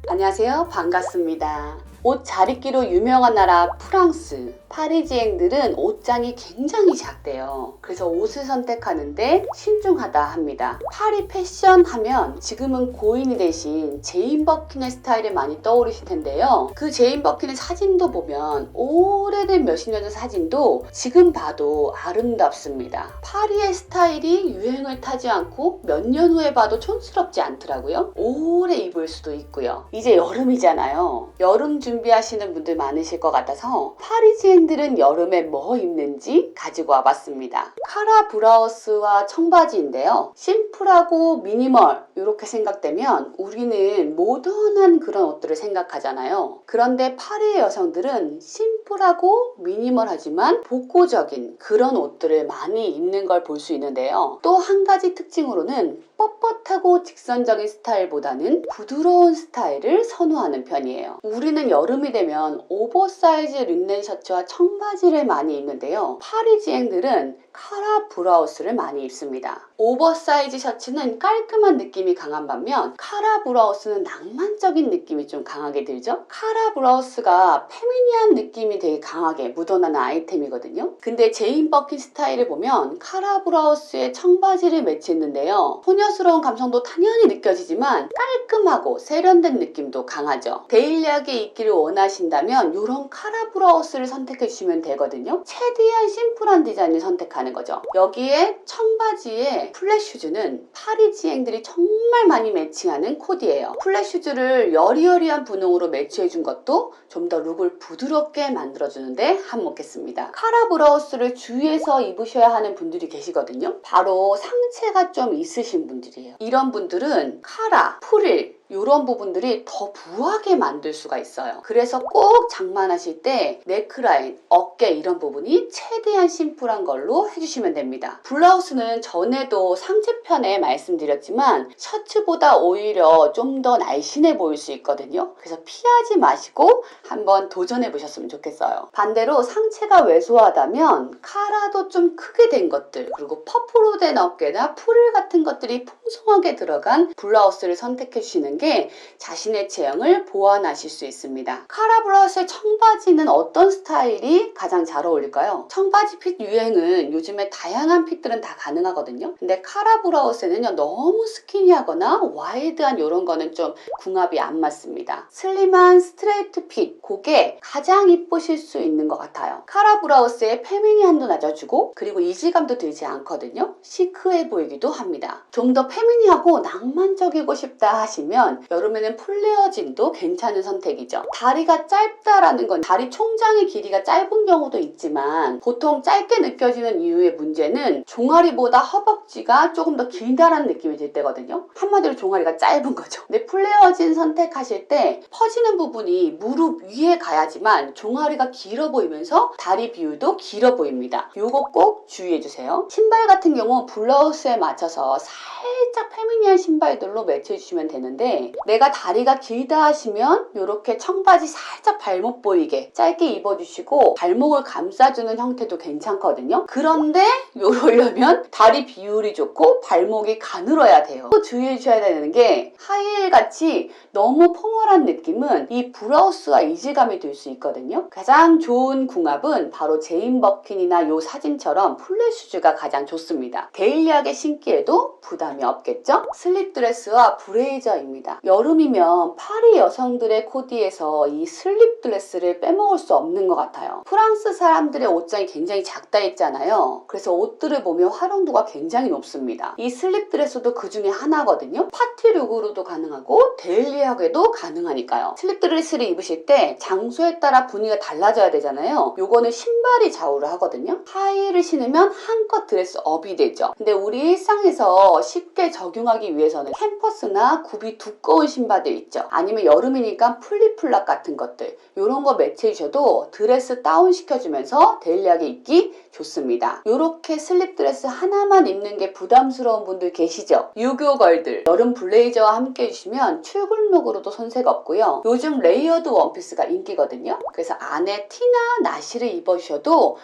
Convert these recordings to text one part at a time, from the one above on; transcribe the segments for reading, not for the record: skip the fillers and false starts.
안녕하세요. 반갑습니다. 옷 잘 입기로 유명한 나라 프랑스. 파리지앵들은 옷장이 굉장히 작대요. 그래서 옷을 선택하는데 신중하다 합니다. 파리 패션 하면 지금은 고인이 되신 제인 버킨의 스타일이 많이 떠오르실 텐데요. 그 제인 버킨의 사진도 보면 오래된 몇십 년 전 사진도 지금 봐도 아름답습니다. 파리의 스타일이 유행을 타지 않고 몇 년 후에 봐도 촌스럽지 않더라고요. 오래 입을 수도 있고요. 이제 여름이잖아요. 여름 준비하시는 분들 많으실 것 같아서 파리지앵들은 여름에 뭐 입는지 가지고 와봤습니다. 카라 브라우스와 청바지인데요. 심플하고 미니멀 이렇게 생각되면 우리는 모던한 그런 옷들을 생각하잖아요. 그런데 파리의 여성들은 심플하고 미니멀하지만 복고적인 그런 옷들을 많이 입는 걸 볼 수 있는데요. 또 한 가지 특징으로는 뻣뻣하고 직선적인 스타일보다는 부드러운 스타일을 선호하는 편이에요. 우리는 여름이 되면 오버사이즈 린넨 셔츠와 청바지를 많이 입는데요. 파리지앵들은 카라 브라우스를 많이 입습니다. 오버사이즈 셔츠는 깔끔한 느낌이 강한 반면 카라 브라우스는 낭만적인 느낌이 좀 강하게 들죠? 카라 브라우스가 페미니한 느낌이 되게 강하게 묻어나는 아이템이거든요. 근데 제인 버킨 스타일을 보면 카라 브라우스에 청바지를 매치했는데요. 소녀스러운 감성도 당연히 느껴지지만 깔끔하고 세련된 느낌도 강하죠. 데일리하게 입기를 원하신다면 이런 카라 브라우스를 선택해 주시면 되거든요. 최대한 심플한 디자인을 선택하는 거죠. 여기에 청바지에 플랫슈즈는 파리지앵들이 정말 많이 매칭하는 코디예요. 플랫슈즈를 여리여리한 분홍으로 매치해 준 것도 좀 더 룩을 부드럽게 만들어주는데 한몫했습니다. 카라 브라우스를 주위에서 입으셔야 하는 분들이 계시거든요. 바로 상체가 좀 있으신 분들이에요. 이런 분들은 카라, 프릴 이런 부분들이 더 부하게 만들 수가 있어요. 그래서 꼭 장만하실 때 네크라인, 어깨 이런 부분이 최대한 심플한 걸로 해주시면 됩니다. 블라우스는 전에도 상체편에 말씀드렸지만 셔츠보다 오히려 좀 더 날씬해 보일 수 있거든요. 그래서 피하지 마시고 한번 도전해 보셨으면 좋겠어요. 반대로 상체가 왜소하다면 카라도 좀 크게 된 것들 그리고 퍼프로 된 어깨나 프릴 같은 것들이 풍성하게 들어간 블라우스를 선택해 주시는 게 자신의 체형을 보완하실 수 있습니다. 카라 브라우스의 청바지는 어떤 스타일이 가장 잘 어울릴까요? 청바지 핏 유행은 요즘에 다양한 핏들은 다 가능하거든요. 근데 카라 브라우스는요 너무 스키니하거나 와이드한 이런 거는 좀 궁합이 안 맞습니다. 슬림한 스트레이트 핏 그게 가장 이쁘실 수 있는 것 같아요. 카라 브라우스의 페미니함도 낮아주고 그리고 이질감도 들지 않거든요. 시크해 보이기도 합니다. 좀 더 페미니하고 낭만적이고 싶다 하시면 여름에는 플레어진도 괜찮은 선택이죠. 다리가 짧다라는 건 다리 총장의 길이가 짧은 경우도 있지만 보통 짧게 느껴지는 이유의 문제는 종아리보다 허벅지가 조금 더 길다라는 느낌이 들 때거든요. 한마디로 종아리가 짧은 거죠. 근데 플레어진 선택하실 때 퍼지는 부분이 무릎 위에 가야지만 종아리가 길어 보이면서 다리 비율도 길어 보입니다. 이거 꼭 주의해주세요. 신발 같은 경우 블라우스에 맞춰서 살짝 페미니한 신발들로 매치해주시면 되는데 내가 다리가 길다 하시면 이렇게 청바지 살짝 발목 보이게 짧게 입어주시고 발목을 감싸주는 형태도 괜찮거든요. 그런데 이러려면 다리 비율이 좋고 발목이 가늘어야 돼요. 또 주의해주셔야 되는 게 하이힐 같이 너무 포멀한 느낌은 이 브라우스와 이질감이 들 수 있거든요. 가장 좋은 궁합은 바로 제인 버킨이나 이 사진처럼 플랫슈즈가 가장 좋습니다. 데일리하게 신기에도 부담이 없겠죠? 슬립 드레스와 브레이저입니다. 여름이면 파리 여성들의 코디에서 이 슬립 드레스를 빼먹을 수 없는 것 같아요. 프랑스 사람들의 옷장이 굉장히 작다 했잖아요. 그래서 옷들을 보면 활용도가 굉장히 높습니다. 이 슬립 드레스도 그 중에 하나거든요. 파티 룩으로도 가능하고 데일리하게도 가능하니까요. 슬립 드레스를 입으실 때 장소에 따라 분위기가 달라져야 되잖아요. 요거는 신발이 좌우를 하거든요. 하이힐을 신으면 한껏 드레스 업이 되죠. 근데 우리 일상에서 쉽게 적용하기 위해서는 캠퍼스나 굽이 두꺼운 신발들 있죠. 아니면 여름이니까 플리플랍 같은 것들 이런 거 매치해 주셔도 드레스 다운 시켜주면서 데일리하게 입기 좋습니다. 이렇게 슬립 드레스 하나만 입는 게 부담스러운 분들 계시죠? 유교걸들 여름 블레이저와 함께 해주시면 출근룩으로도 손색 없고요. 요즘 레이어드 원피스가 인기거든요. 그래서 안에 티나 나시를 입어주셔도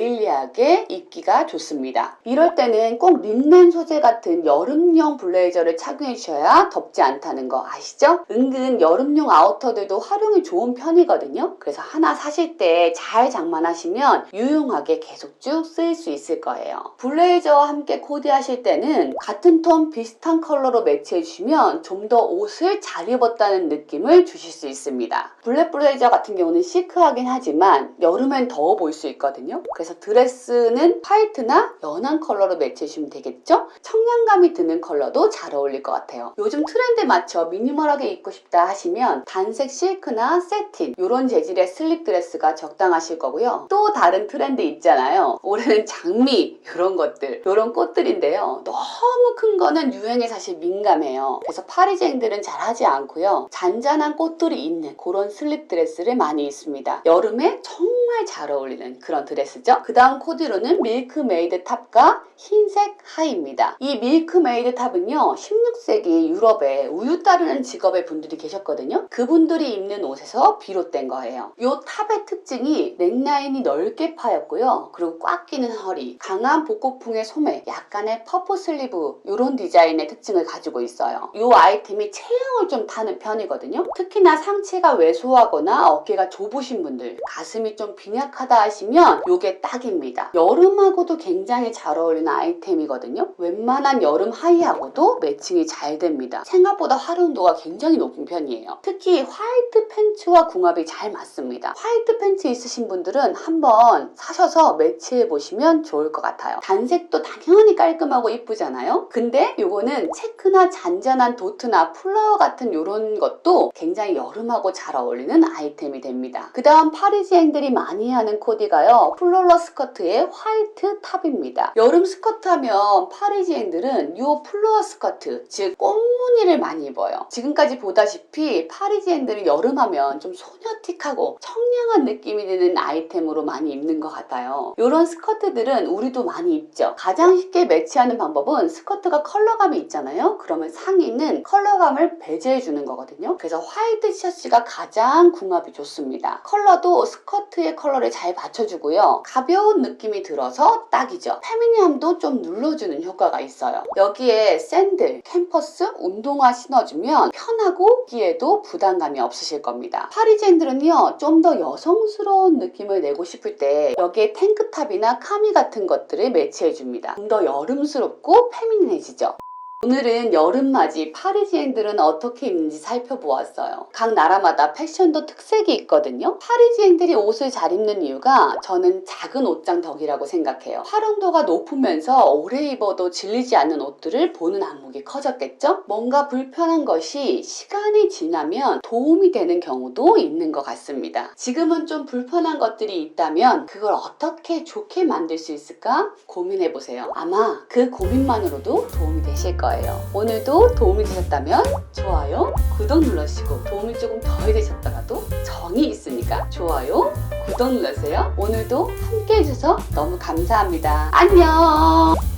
데일리하게 입기가 좋습니다. 이럴 때는 꼭 린넨 소재 같은 여름용 블레이저를 착용해 주셔야 덥지 않다는 있다는 거 아시죠? 은근 여름용 아우터들도 활용이 좋은 편이거든요. 그래서 하나 사실 때 잘 장만하시면 유용하게 계속 쭉 쓰일 수 있을 거예요. 블레이저와 함께 코디하실 때는 같은 톤 비슷한 컬러로 매치해 주시면 좀 더 옷을 잘 입었다는 느낌을 주실 수 있습니다. 블랙 블레이저 같은 경우는 시크하긴 하지만 여름엔 더워 보일 수 있거든요. 그래서 드레스는 화이트나 연한 컬러로 매치해 주시면 되겠죠? 청량감이 드는 컬러도 잘 어울릴 것 같아요. 요즘 트렌드에 맞춰 미니멀하게 입고 싶다 하시면 단색 실크나 세틴 이런 재질의 슬립 드레스가 적당하실 거고요. 또 다른 트렌드 있잖아요. 올해는 장미 이런 것들, 이런 꽃들인데요. 너무 큰 거는 유행에 사실 민감해요. 그래서 파리쟁들은 잘 하지 않고요. 잔잔한 꽃들이 있는 그런 슬립 드레스를 많이 입습니다. 여름에 정말 잘 어울리는 그런 드레스죠. 그 다음 코디로는 밀크메이드 탑과 흰색 하의입니다. 이 밀크메이드 탑은요, 16세기 유럽에 우유 따르는 직업의 분들이 계셨거든요. 그분들이 입는 옷에서 비롯된 거예요. 이 탑의 특징이 넥라인이 넓게 파였고요. 그리고 꽉 끼는 허리, 강한 복고풍의 소매, 약간의 퍼프 슬리브 이런 디자인의 특징을 가지고 있어요. 이 아이템이 체형을 좀 타는 편이거든요. 특히나 상체가 왜소하거나 어깨가 좁으신 분들, 가슴이 좀 빈약하다 하시면 이게 딱입니다. 여름하고도 굉장히 잘 어울리는 아이템이거든요. 웬만한 여름 하의하고도 매칭이 잘 됩니다. 생각보다 활용도가 굉장히 높은 편이에요. 특히 화이트 팬츠와 궁합이 잘 맞습니다. 화이트 팬츠 있으신 분들은 한번 사셔서 매치해 보시면 좋을 것 같아요. 단색도 당연히 깔끔하고 이쁘잖아요. 근데 이거는 체크나 잔잔한 도트나 플라워 같은 이런 것도 굉장히 여름하고 잘 어울리는 아이템이 됩니다. 그 다음 파리지앵들이 많이 하는 코디가요, 플롤러 스커트의 화이트 탑입니다. 여름 스커트 하면 파리지앵들은 이 플로어 스커트, 즉 꽃무늬를 많이 입어요. 지금까지 보다시피 파리지앵들은 여름하면 좀 소녀틱하고 청량한 느낌이 드는 아이템으로 많이 입는 것 같아요. 이런 스커트들은 우리도 많이 입죠. 가장 쉽게 매치하는 방법은 스커트가 컬러감이 있잖아요. 그러면 상의는 컬러감을 배제해 주는 거거든요. 그래서 화이트 셔츠가 가장 궁합이 좋습니다. 컬러도 스커트의 컬러를 잘 받쳐주고요. 가벼운 느낌이 들어서 딱이죠. 페미니함도 좀 눌러주는 효과가 있어요. 여기에 샌들, 캠퍼스, 운동화 신어주면 편하고 입기에도 부담감이 없으실 겁니다. 파리쟁들은요, 좀 더 여성스러운 느낌을 내고 싶을 때 여기에 탱크탑이나 카미 같은 것들을 매치해줍니다. 좀 더 여름스럽고 페미닌해지죠. 오늘은 여름맞이 파리지앵들은 어떻게 입는지 살펴보았어요. 각 나라마다 패션도 특색이 있거든요. 파리지앵들이 옷을 잘 입는 이유가 저는 작은 옷장 덕이라고 생각해요. 활용도가 높으면서 오래 입어도 질리지 않는 옷들을 보는 안목이 커졌겠죠? 뭔가 불편한 것이 시간이 지나면 도움이 되는 경우도 있는 것 같습니다. 지금은 좀 불편한 것들이 있다면 그걸 어떻게 좋게 만들 수 있을까 고민해보세요. 아마 그 고민만으로도 도움이 되실 거예요. 오늘도 도움이 되셨다면 좋아요, 구독 눌러주시고 도움이 조금 덜 되셨더라도 정이 있으니까 좋아요, 구독 눌러주세요. 오늘도 함께 해주셔서 너무 감사합니다. 안녕.